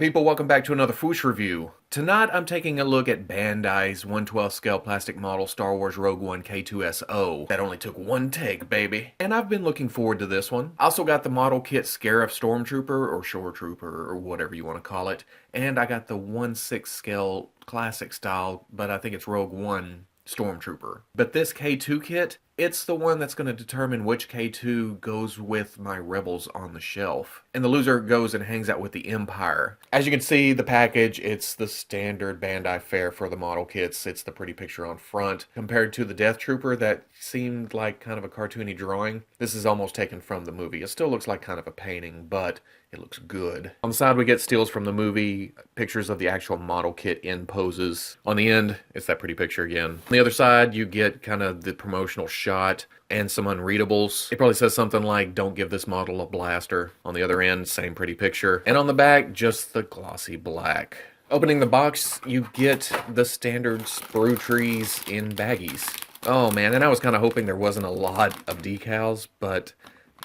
Alright people, welcome back to another Fwoosh review. Tonight I'm taking a look at Bandai's 1/12 scale plastic model Star Wars Rogue One K-2SO. That only took one take, baby. And I've been looking forward to this one. I also got the model kit Scarif Stormtrooper, or Shore Trooper, or whatever you want to call it. And I got the 1/6 scale classic style, but I think it's Rogue One Stromtrooper. But this K2 kit, it's the one that's going to determine which K2 goes with my Rebels on the shelf. And the loser goes and hangs out with the Empire. As you can see, the package, it's the standard Bandai fare for the model kits. It's the pretty picture on front. Compared to the Death Trooper that seemed like kind of a cartoony drawing, this is almost taken from the movie. It still looks like kind of a painting, but it looks good. On the side, we get steals from the movie, pictures of the actual model kit in poses. On the end, it's that pretty picture again. On the other side, you get kind of the promotional shot and some unreadables. It probably says something like, "Don't give this model a blaster." On the other end, same pretty picture. And on the back, just the glossy black. Opening the box, you get the standard sprue trees in baggies. Oh man, and I was kind of hoping there wasn't a lot of decals, but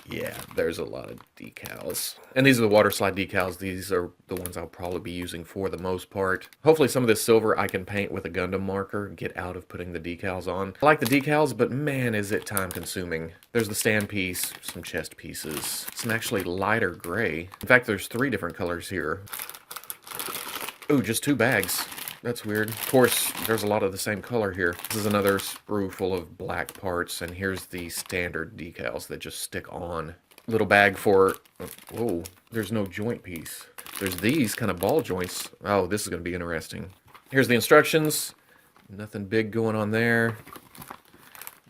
yeah, there's a lot of decals. And these are the water slide decals. These are the ones I'll probably be using for the most part. Hopefully some of this silver I can paint with a Gundam marker, get out of putting the decals on. I like the decals, but man, is it time consuming. There's the stand piece, some chest pieces, some actually lighter gray. In fact, there's 3 different colors here. Ooh, just 2 bags. That's weird. Of course, there's a lot of the same color here. This is another sprue full of black parts, and here's the standard decals that just stick on. Little bag for, whoa, there's no joint piece. There's these kind of ball joints. Oh, this is going to be interesting. Here's the instructions. Nothing big going on there.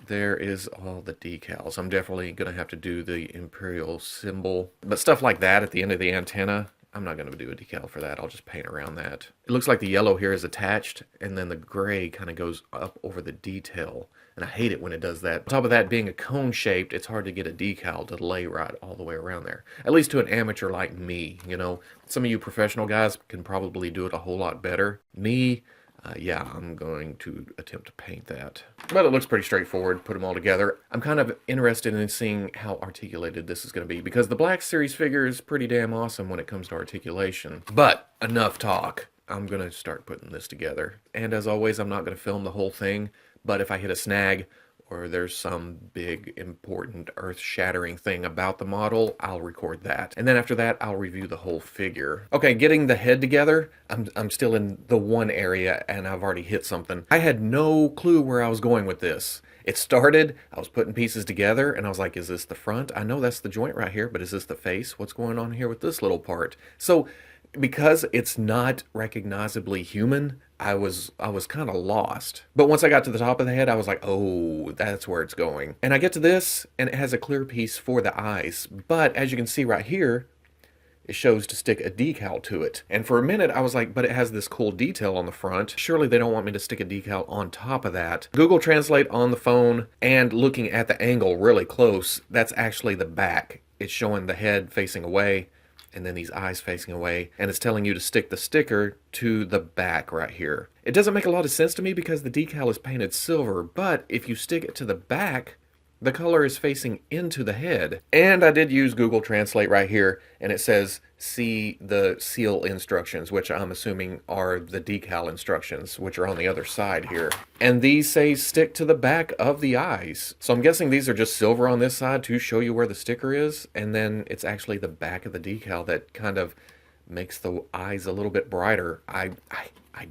There is all the decals. I'm definitely going to have to do the Imperial symbol. But stuff like that at the end of the antenna, I'm not going to do a decal for that. I'll just paint around that. It looks like the yellow here is attached, and then the gray kind of goes up over the detail. And I hate it when it does that. On top of that being a cone-shaped, it's hard to get a decal to lay right all the way around there. At least to an amateur like me, you know. Some of you professional guys can probably do it a whole lot better. Me, yeah, I'm going to attempt to paint that. But it looks pretty straightforward, put them all together. I'm kind of interested in seeing how articulated this is going to be, because the Black Series figure is pretty damn awesome when it comes to articulation. But enough talk. I'm going to start putting this together. And as always, I'm not going to film the whole thing, but if I hit a snag, or there's some big, important, earth-shattering thing about the model, I'll record that. And then after that, I'll review the whole figure. Okay, getting the head together, I'm still in the one area, and I've already hit something. I had no clue where I was going with this. It started, I was putting pieces together, and I was like, is this the front? I know that's the joint right here, but is this the face? What's going on here with this little part? So, because it's not recognizably human, I was kind of lost. But once I got to the top of the head, I was like, oh, that's where it's going. And I get to this, and it has a clear piece for the eyes. But as you can see right here, it shows to stick a decal to it. And for a minute, I was like, but it has this cool detail on the front. Surely they don't want me to stick a decal on top of that. Google Translate on the phone, and looking at the angle really close, that's actually the back. It's showing the head facing away, and then these eyes facing away, and it's telling you to stick the sticker to the back right here. It doesn't make a lot of sense to me because the decal is painted silver, but if you stick it to the back, the color is facing into the head. And I did use Google Translate right here, and it says, see the seal instructions, which I'm assuming are the decal instructions, which are on the other side here. And these say stick to the back of the eyes. So I'm guessing these are just silver on this side to show you where the sticker is, and then it's actually the back of the decal that kind of makes the eyes a little bit brighter. I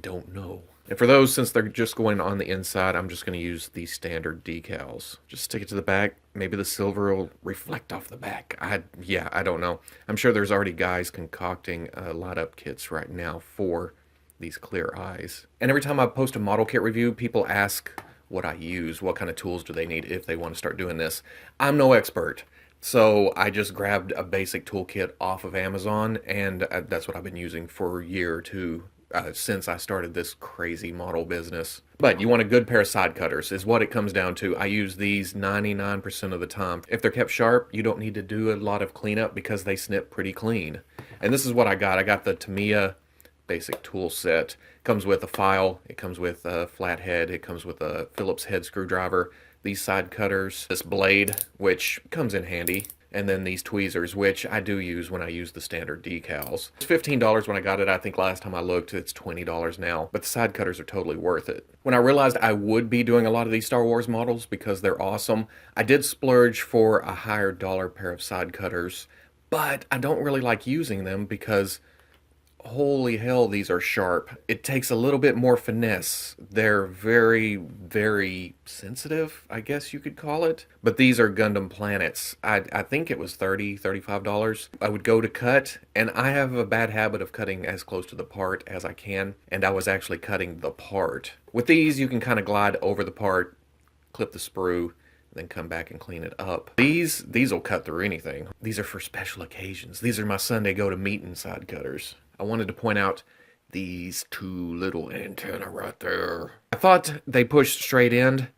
don't know. And for those, since they're just going on the inside, I'm just going to use these standard decals. Just stick it to the back. Maybe the silver will reflect off the back. Yeah, I don't know. I'm sure there's already guys concocting light-up kits right now for these clear eyes. And every time I post a model kit review, people ask what I use, what kind of tools do they need if they want to start doing this. I'm no expert. So I just grabbed a basic toolkit off of Amazon, and that's what I've been using for a year or two. Since I started this crazy model business. But you want a good pair of side cutters is what it comes down to. I use these 99% of the time. If they're kept sharp, you don't need to do a lot of cleanup because they snip pretty clean. And this is what I got. I got the Tamiya basic tool set. It comes with a file, it comes with a flathead, it comes with a Phillips head screwdriver, these side cutters, this blade, which comes in handy, and then these tweezers, which I do use when I use the standard decals. It's $15 when I got it. I think last time I looked, it's $20 now, but the side cutters are totally worth it. When I realized I would be doing a lot of these Star Wars models because they're awesome, I did splurge for a higher dollar pair of side cutters, but I don't really like using them because holy hell, these are sharp. It takes a little bit more finesse. They're very, very sensitive, I guess you could call it. But these are Gundam Planets. I think it was $30, $35. I would go to cut, and I have a bad habit of cutting as close to the part as I can, and I was actually cutting the part. With these, you can kind of glide over the part, clip the sprue, then come back and clean it up. These will cut through anything. These are for special occasions. These are my Sunday go-to-meeting side cutters. I wanted to point out these two little antennae right there. I thought they pushed straight in.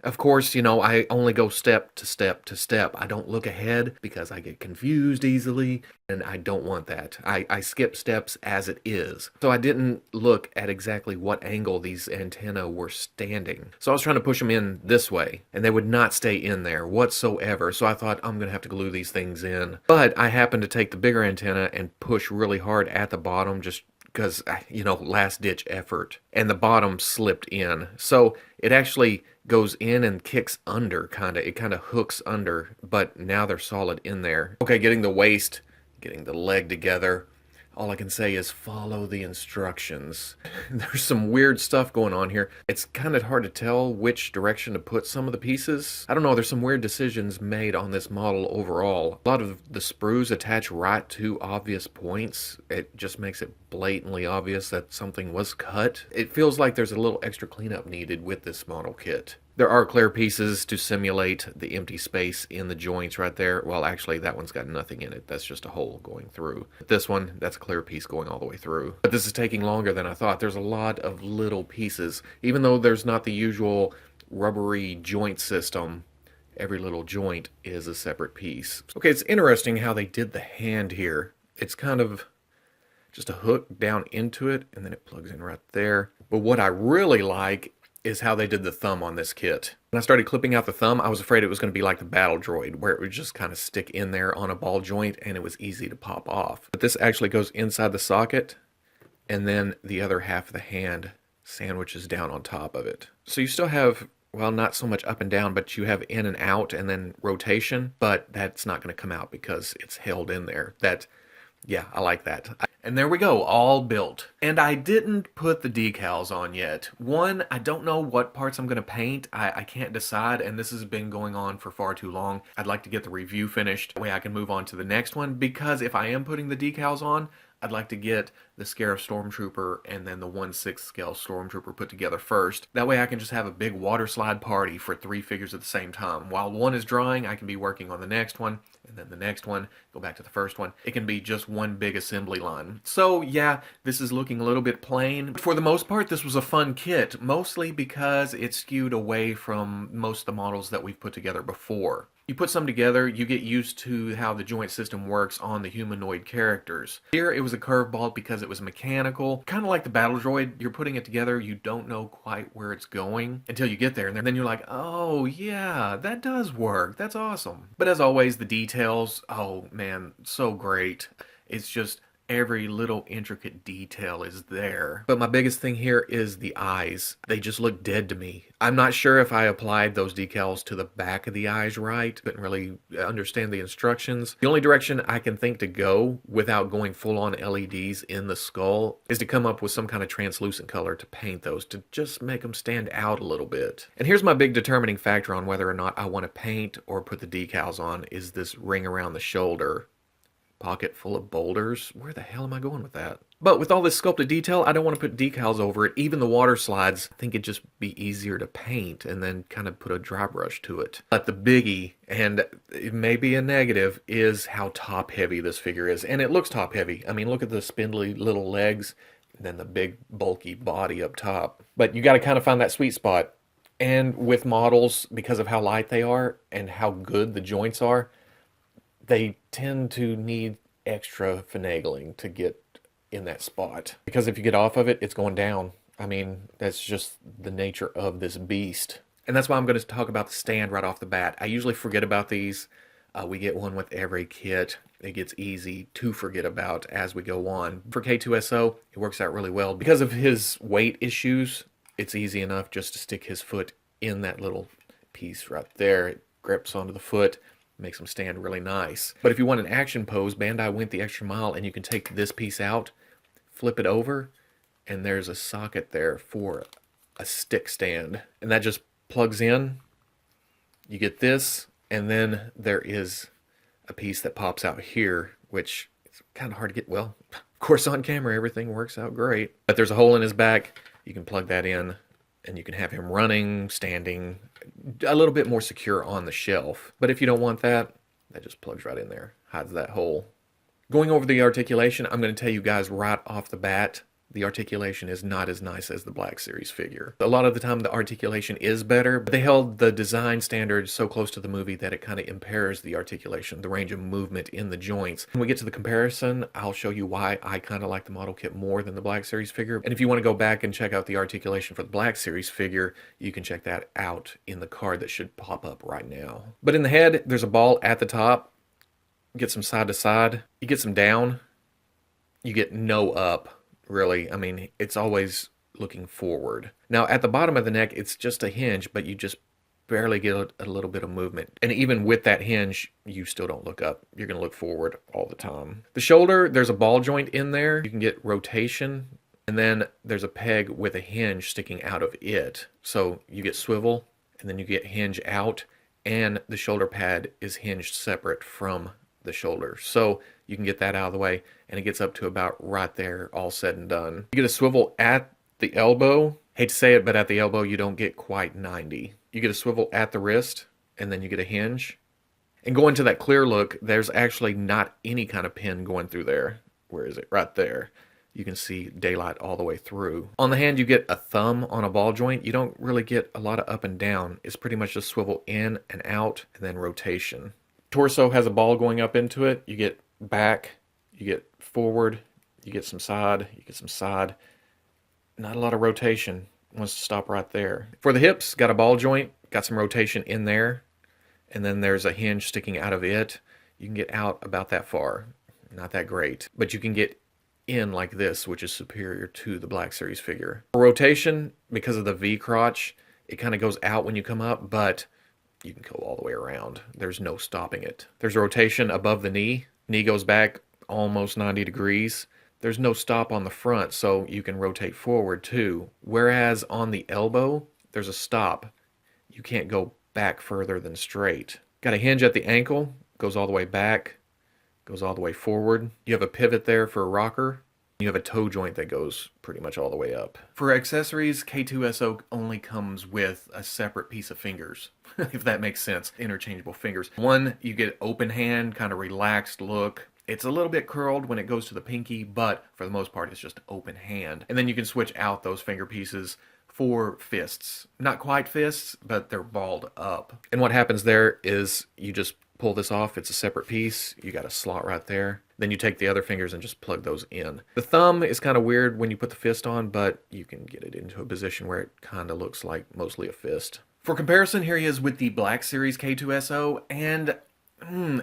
Of course, you know, I only go step to step to step. I don't look ahead because I get confused easily, and I don't want that. I skip steps as it is. So I didn't look at exactly what angle these antennae were standing. So I was trying to push them in this way, and they would not stay in there whatsoever. So I thought, I'm going to have to glue these things in. But I happened to take the bigger antenna and push really hard at the bottom, just because, you know, last ditch effort, and the bottom slipped in. So it actually goes in and kicks under, it kind of hooks under, but now they're solid in there. Okay, getting the waist, getting the leg together, all I can say is follow the instructions. There's some weird stuff going on here. It's kind of hard to tell which direction to put some of the pieces. I don't know, there's some weird decisions made on this model overall. A lot of the sprues attach right to obvious points. It just makes it blatantly obvious that something was cut. It feels like there's a little extra cleanup needed with this model kit. There are clear pieces to simulate the empty space in the joints right there. Well, actually, that one's got nothing in it. That's just a hole going through. This one, that's a clear piece going all the way through. But this is taking longer than I thought. There's a lot of little pieces. Even though there's not the usual rubbery joint system, every little joint is a separate piece. Okay, it's interesting how they did the hand here. It's kind of just a hook down into it, and then it plugs in right there. But what I really like is how they did the thumb on this kit. When I started clipping out the thumb, I was afraid it was going to be like the Battle Droid, where it would just kind of stick in there on a ball joint and it was easy to pop off. But this actually goes inside the socket, and then the other half of the hand sandwiches down on top of it. So you still have, well, not so much up and down, but you have in and out and then rotation, but that's not going to come out because it's held in there. Yeah, I like that. And there we go, all built. And I didn't put the decals on yet. One, I don't know what parts I'm going to paint. I can't decide, and this has been going on for far too long. I'd like to get the review finished. That way I can move on to the next one, because if I am putting the decals on, I'd like to get the Scarif Stormtrooper and then the 1/6 scale Stromtrooper put together first. That way I can just have a big water slide party for 3 figures at the same time. While one is drying, I can be working on the next one, and then the next one, go back to the first one. It can be just one big assembly line. So yeah, this is looking a little bit plain. But for the most part, this was a fun kit, mostly because it skewed away from most of the models that we've put together before. You put some together, you get used to how the joint system works on the humanoid characters. Here it was a curveball because it was mechanical, kind of like the Battle Droid. You're putting it together, you don't know quite where it's going until you get there, and then you're like, oh yeah, that does work, that's awesome. But as always, the details, oh man, so great. It's just every little intricate detail is there. But my biggest thing here is the eyes. They just look dead to me. I'm not sure if I applied those decals to the back of the eyes right. Couldn't really understand the instructions. The only direction I can think to go without going full-on LEDs in the skull is to come up with some kind of translucent color to paint those, to just make them stand out a little bit. And here's my big determining factor on whether or not I want to paint or put the decals on, is this ring around the shoulder. Pocket full of boulders? Where the hell am I going with that? But with all this sculpted detail, I don't want to put decals over it. Even the water slides, I think it'd just be easier to paint and then kind of put a dry brush to it. But the biggie, and it may be a negative, is how top heavy this figure is. And it looks top heavy. I mean, look at the spindly little legs and then the big bulky body up top. But you got to kind of find that sweet spot. And with models, because of how light they are and how good the joints are, they tend to need extra finagling to get in that spot. Because if you get off of it, it's going down. I mean, that's just the nature of this beast. And that's why I'm going to talk about the stand right off the bat. I usually forget about these. We get one with every kit. It gets easy to forget about as we go on. For K-2SO, it works out really well. Because of his weight issues, it's easy enough just to stick his foot in that little piece right there. It grips onto the foot, makes him stand really nice. But if you want an action pose, Bandai went the extra mile, and you can take this piece out, flip it over, and there's a socket there for a stick stand. And that just plugs in. You get this, and then there is a piece that pops out here, which is kind of hard to get. Well, of course, on camera, everything works out great. But there's a hole in his back. You can plug that in, and you can have him running, standing, a little bit more secure on the shelf. But if you don't want that, that just plugs right in there, hides that hole. Going over the articulation, I'm going to tell you guys right off the bat, the articulation is not as nice as the Black Series figure. A lot of the time the articulation is better, but they held the design standards so close to the movie that it kind of impairs the articulation, the range of movement in the joints. When we get to the comparison, I'll show you why I kind of like the model kit more than the Black Series figure. And if you want to go back and check out the articulation for the Black Series figure, you can check that out in the card that should pop up right now. But in the head, there's a ball at the top. Get some side to side. You get some down. You get no up. Really, I mean, it's always looking forward. Now, at the bottom of the neck, it's just a hinge, but you just barely get a little bit of movement. And even with that hinge, you still don't look up. You're going to look forward all the time. The shoulder, there's a ball joint in there. You can get rotation, and then there's a peg with a hinge sticking out of it. So you get swivel, and then you get hinge out, and the shoulder pad is hinged separate from the shoulder. So you can get that out of the way, and it gets up to about right there, all said and done. You get a swivel at the elbow. Hate to say it, but at the elbow, you don't get quite 90. You get a swivel at the wrist, and then you get a hinge. And going to that clear look, there's actually not any kind of pin going through there. Where is it? Right there. You can see daylight all the way through. On the hand, you get a thumb on a ball joint. You don't really get a lot of up and down. It's pretty much just swivel in and out, and then rotation. Torso has a ball going up into it. You get back, you get forward, you get some side, you get some side. Not a lot of rotation. Wants to stop right there. For the hips, got a ball joint, got some rotation in there, and then there's a hinge sticking out of it. You can get out about that far. Not that great, but you can get in like this, which is superior to the Black Series figure. For rotation, because of the V crotch, it kind of goes out when you come up, but you can go all the way around. There's no stopping it. There's rotation above the knee. Knee goes back almost 90 degrees. There's no stop on the front, so you can rotate forward too. Whereas on the elbow, there's a stop. You can't go back further than straight. Got a hinge at the ankle, goes all the way back, goes all the way forward. You have a pivot there for a rocker. You have a toe joint that goes pretty much all the way up. For accessories, K-2SO only comes with a separate piece of fingers, if that makes sense. Interchangeable fingers. One, you get open hand, kind of relaxed look. It's a little bit curled when it goes to the pinky, but for the most part, it's just open hand. And then you can switch out those finger pieces for fists. Not quite fists, but they're balled up. And what happens there is you just pull this off. It's a separate piece. You got a slot right there. Then you take the other fingers and just plug those in. The thumb is kind of weird when you put the fist on, but you can get it into a position where it kind of looks like mostly a fist. For comparison, here he is with the Black Series K-2SO, and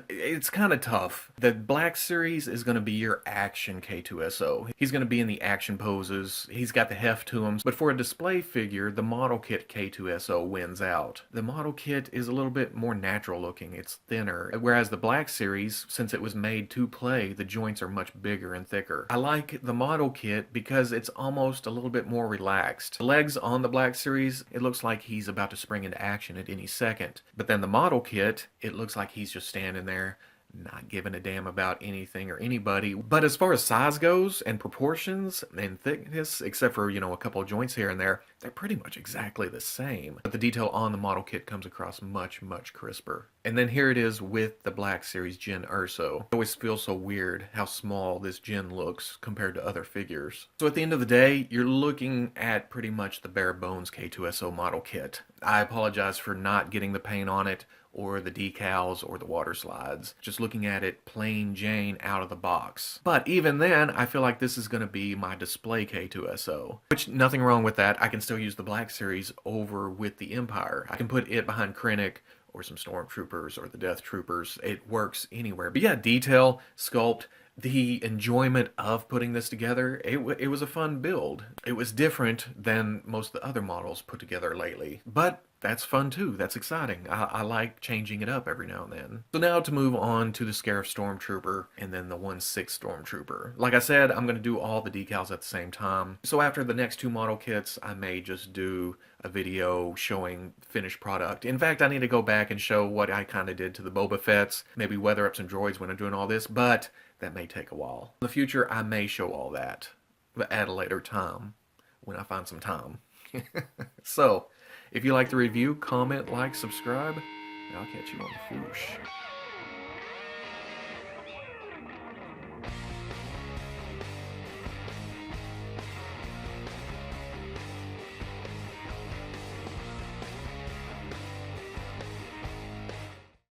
it's kind of tough. The Black Series is going to be your action K-2SO. He's going to be in the action poses. He's got the heft to him. But for a display figure, the model kit K-2SO wins out. The model kit is a little bit more natural looking. It's thinner. Whereas the Black Series, since it was made to play, the joints are much bigger and thicker. I like the model kit because it's almost a little bit more relaxed. The legs on the Black Series, it looks like he's about to spring into action at any second. But then the model kit, it looks like he's just standing there, not giving a damn about anything or anybody. But as far as size goes and proportions and thickness, except for, a couple of joints here and there, they're pretty much exactly the same. But the detail on the model kit comes across much, much crisper. And then here it is with the Black Series K-2SO. It always feels so weird how small this Jin looks compared to other figures. So at the end of the day, you're looking at pretty much the bare bones K-2SO model kit. I apologize for not getting the paint on it, or the decals, or the water slides. Just looking at it plain Jane out of the box. But even then, I feel like this is going to be my display K-2SO. Which, nothing wrong with that. I can still use the Black Series over with the Empire. I can put it behind Krennic, or some Stormtroopers or the Death Troopers. It works anywhere. But yeah, detail, sculpt, the enjoyment of putting this together, it was a fun build. It was different than most of the other models put together lately. But that's fun too. That's exciting. I like changing it up every now and then. So now to move on to the Scarif Stormtrooper and then the 1/6 Stormtrooper. Like I said, I'm going to do all the decals at the same time. So after the next two model kits, I may just do a video showing finished product. In fact, I need to go back and show what I kind of did to the Boba Fett's, maybe weather up some droids when I'm doing all this, but that may take a while. In the future, I may show all that, but at a later time, when I find some time. So, if you like the review, comment, like, subscribe, and I'll catch you on the Fwoosh.